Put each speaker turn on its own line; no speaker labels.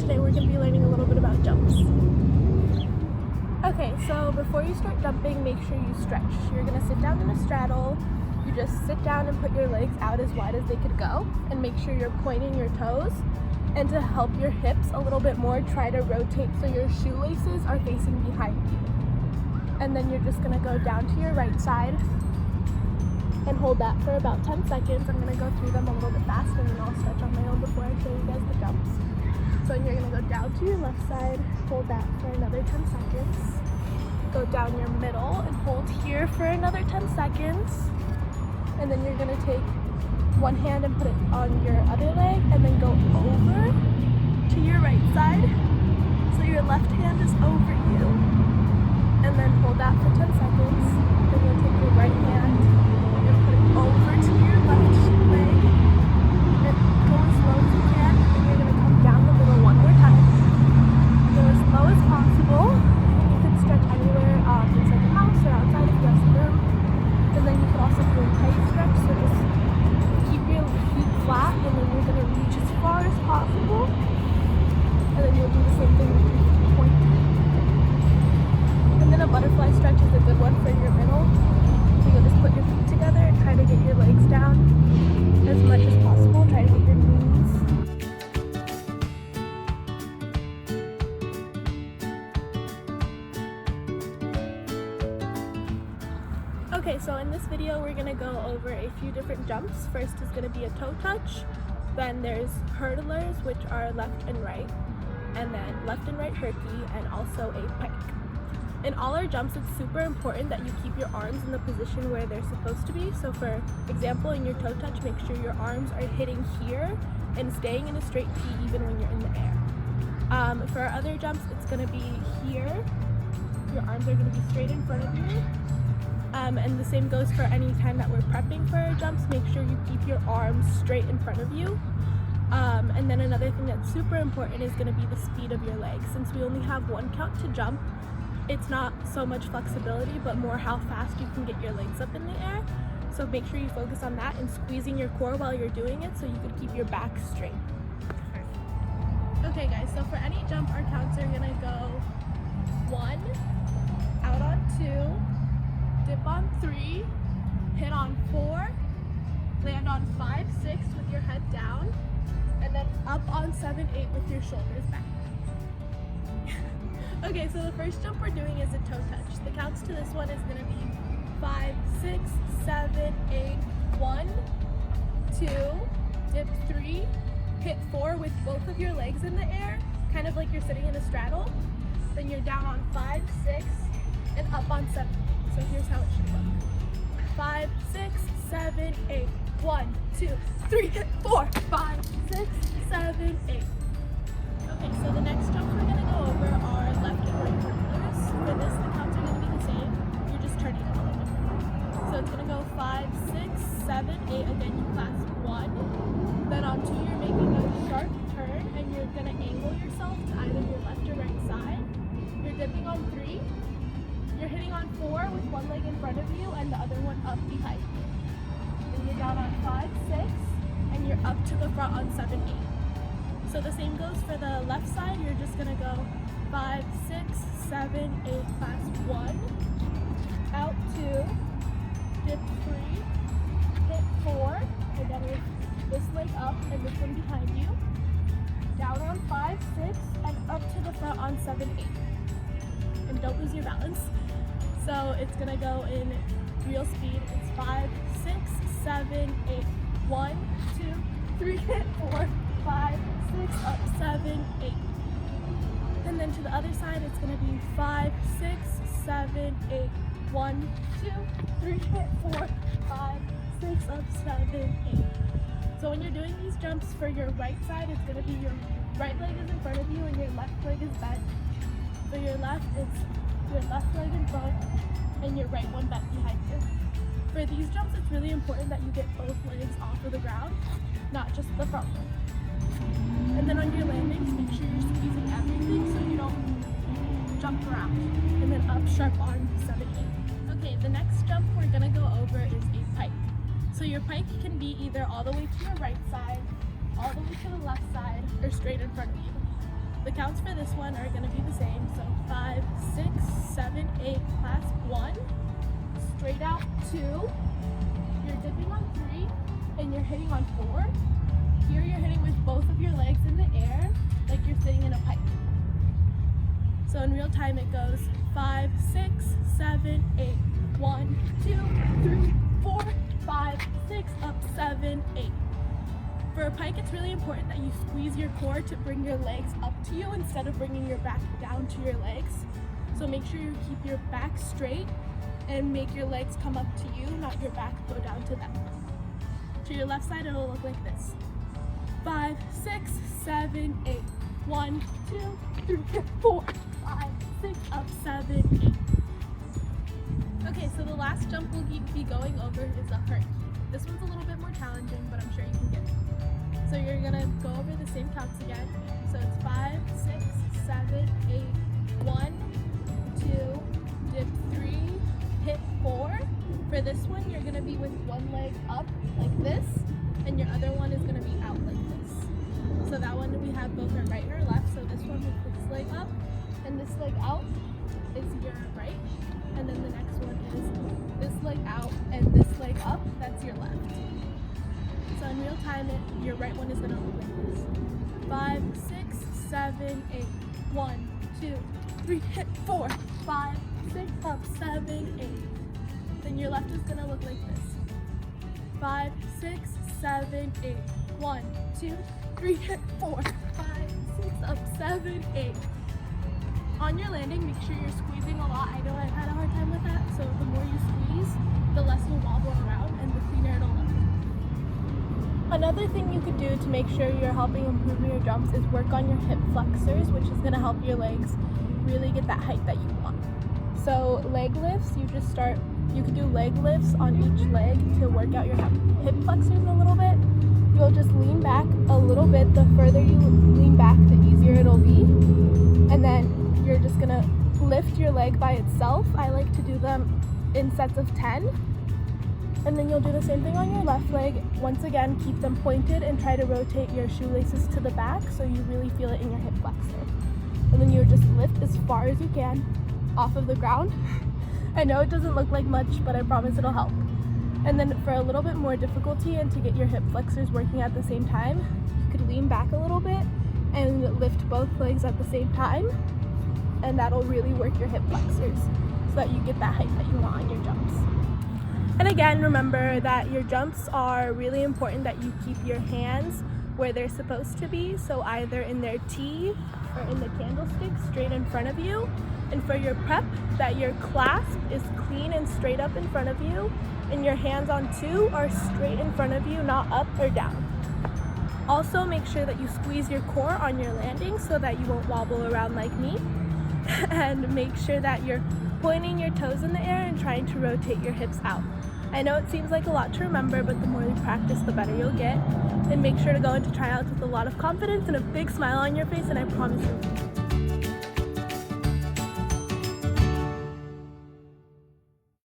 today we're going to be learning a little bit about jumps. Okay, so before you start jumping, make sure you stretch. You're going to sit down in a straddle. You just sit down and put your legs out as wide as they could go, and make sure you're pointing your toes. And to help your hips a little bit more, try to rotate so your shoelaces are facing behind you. And then you're just going to go down to your right side and hold that for about 10 seconds. I'm going to go through them a little bit fast, and then I'll stretch on my own before I show you guys the jumps. So you're going to go down to your left side, hold that for another 10 seconds. Go down your middle and hold here for another 10 seconds. And then you're going to take one hand and put it on your other leg, and then go over to your right side. So your left hand is over you. And then hold that for 10 seconds. Then you'll take your right hand and put it over to your left leg. And go as slow as you can. And you're going to come down the middle one more time. Go as slow as possible. You can stretch anywhere inside the house or outside if you have some room. And then you can also do a tight stretch. So just keep your feet flat, and then you're going to reach as far as possible. And then you'll do the same thing with your feet pointed. And then a butterfly stretch is a good one for your middle. So you'll just put your feet together and try to get your legs down as much as possible. Try to get your knees. Okay, so in this video we're going to go over a few different jumps. First is going to be a toe touch. Then there's hurdlers, which are left and right. And then left and right herky, and also a pike. In all our jumps, it's super important that you keep your arms in the position where they're supposed to be. So for example, in your toe touch, make sure your arms are hitting here and staying in a straight T even when you're in the air. For our other jumps, it's going to be here. Your arms are going to be straight in front of you. And the same goes for any time that we're prepping for our jumps. Make sure you keep your arms straight in front of you. And then another thing that's super important is going to be the speed of your legs. Since we only have one count to jump, it's not so much flexibility, but more how fast you can get your legs up in the air. So make sure you focus on that and squeezing your core while you're doing it so you can keep your back straight. Okay guys, so for any jump, our counts are going to go 1, out on 2, dip on 3, hit on 4, land on 5, 6 with your head down, and then up on 7, 8 with your shoulders back. Okay, so the first jump we're doing is a toe touch. The counts to this one is going to be 5, 6, 7, 8, 1, 2, dip 3, hit 4 with both of your legs in the air, kind of like you're sitting in a straddle. Then you're down on 5, 6, and up on 7. So here's how it should look. 5, 6, 7, 8, 1, 2, 3, hit 4, 5, 6, 7, 8. Okay, so the next jumps we're going to go over are left and right hurdlers. For this, the counts are going to be the same. You're just turning it a little different. So it's going to go 5, 6, 7, 8. Again, you clasp 1. Then on 2, you're making a sharp turn, and you're going to angle yourself to either your left or right side. You're dipping on 3. You're hitting on 4 with one leg in front of you and the other one up behind you. Then you're down on 5, 6, and you're up to the front on 7, 8. So the same goes for the left side. You're just going to go 5, 6, 7, 8, clasp 1, out 2, dip 3, hit 4, again with this leg up and this one behind you, down on 5, 6, and up to the front on 7, 8. And don't lose your balance. So it's going to go in real speed. It's 5, 6, 7, 8, 1, 2, 3, hit 4, 5, 6, up 7, 8. And then to the other side, it's going to be 5, 6, 7, 8, 1, 2, 3, hit 4, 5, 6, up 7, 8. So when you're doing these jumps for your right side, it's going to be your right leg is in front of you and your left leg is bent. For your left, it's your left leg in front and your right one bent behind you. For these jumps, it's really important that you get both legs off of the ground, not just the front one. And then on your landings, make sure you're squeezing everything so you don't jump around. And then up sharp on 7, 8. Okay, the next jump we're going to go over is a pike. So your pike can be either all the way to your right side, all the way to the left side, or straight in front of you. The counts for this one are going to be the same. So 5, 6, 7, 8, clasp 1, straight out 2, you're dipping on 3, and you're hitting on 4. Here you're hitting with both of your legs in the air like you're sitting in a pike. So in real time it goes 5, 6, 7, 8, 1, 2, 3, 4, 5, 6, up 7, 8. For a pike, it's really important that you squeeze your core to bring your legs up to you instead of bringing your back down to your legs. So make sure you keep your back straight and make your legs come up to you, not your back go down to them. To your left side, it'll look like this. 5, 6, 7, 8. 1, 2, 3, 4, 5, 6, up 7, 8. Okay, so the last jump we'll be going over is a hurricane. This one's a little bit more challenging, but I'm sure you can get it. So you're gonna go over the same counts again. So it's 5, 6, 7, 8, 1, 2, dip 3, hit 4. For this one, you're gonna be with one leg up like this, and your other one is gonna be out like this. So that one we have both our right and our left. So this one with this leg up and this leg out is your right, and then the next one is this leg out and this leg up, that's your left. So in real time, your right one is going to look like this. 5, 6, 7, 8. 1, 2, 3, hit 4, 5, 6, up 7, 8. Then your left is going to look like this. 5, 6, 7, 8. 1, 2, 3, hit 4, 5, 6, up 7, 8. On your landing, make sure you're squeezing a lot. I know I've had a hard time with that, so the more you squeeze, the less you'll wobble around and the cleaner it'll look. Another thing you could do to make sure you're helping improve your jumps is work on your hip flexors, which is going to help your legs really get that height that you want. So leg lifts, you could do leg lifts on each leg to work out your hip flexors a little bit. You'll just lean back a little bit. The further you lean back, the easier it'll be. And then you're just gonna lift your leg by itself. I like to do them in sets of 10. And then you'll do the same thing on your left leg. Once again, keep them pointed and try to rotate your shoelaces to the back so you really feel it in your hip flexor. And then you just lift as far as you can off of the ground. I know it doesn't look like much, but I promise it'll help. And then for a little bit more difficulty and to get your hip flexors working at the same time, you could lean back a little bit and lift both legs at the same time. And that'll really work your hip flexors so that you get that height that you want on your jumps. And again, remember that your jumps are really important that you keep your hands where they're supposed to be. So either in their T or in the candlestick straight in front of you. And for your prep, that your clasp is clean and straight up in front of you. And your hands on 2 are straight in front of you, not up or down. Also, make sure that you squeeze your core on your landing so that you won't wobble around like me. And make sure that you're pointing your toes in the air and trying to rotate your hips out. I know it seems like a lot to remember, but the more you practice, the better you'll get. And make sure to go into tryouts with a lot of confidence and a big smile on your face, and I promise you'll